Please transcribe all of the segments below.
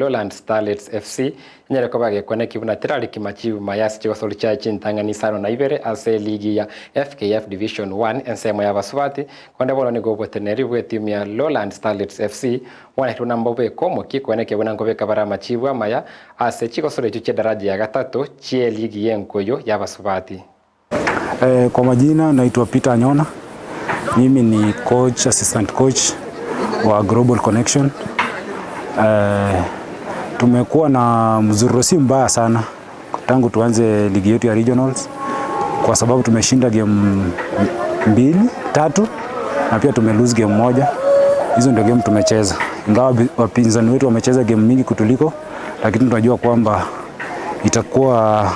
Lowland Starlet FC nyere ko bage kone kibuna tirali kimachiu mayasi chiko soli cha chintangani sano na ibere ase ligi ya FKF Division 1 ensemo ya baswati konde bolo ni gobo teneri bwe timu ya Lowland Starlet FC wana tuna mbobe komo kikone kibuna ngobe kabara machiu maya ase chiko soli chuche daraja ya gatatu chie ligi yenkoyo ya baswati. Kwa majina naitwa Peter Nyona. Mimi ni coach, assistant coach wa Global Connection. Tumekuwa na mzurosi mbaya sana tangu tuanze ligi yetu ya regionals, kwa sababu tumeshinda game 2-3 na pia tumelose game 1. Hizo ndio game tumecheza, ingawa wapinzani wetu wamecheza game mingi kutuliko, lakini tunajua kwamba itakuwa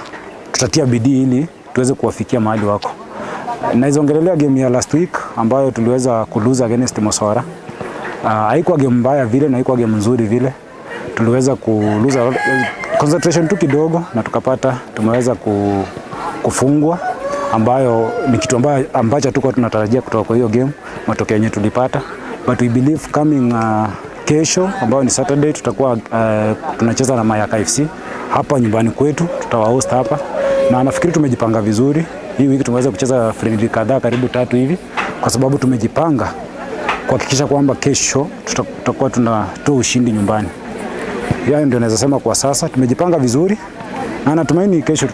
tutatia bidii ili tuweze kuwafikia mahali wako. Naizongelelea game ya last week ambayo tuliweza kulose against Mosora. Haikuwa game mbaya vile na haikuwa game nzuri vile. Tuliweza kulose concentration tu kidogo na tukapata tumeweza kufungwa, ambayo ni kitu ambacho tulikuwa tunatarajia kutoka kwa hiyo game, matokeo yenyewe tulipata. But we believe coming kesho ambayo ni Saturday tutakuwa tunacheza na Nyamira FC hapa nyumbani kwetu, tutawahost hapa na nafikiri tumejipanga vizuri. Hii wiki tumeweza kucheza friendly kadhaa karibu 3 hivi, kwa sababu tumejipanga kuhakikisha kwamba kesho tutakuwa tunatoa ushindi nyumbani. Hayo ndio naweza sema kwa sasa, tumejipanga vizuri na natumaini kesho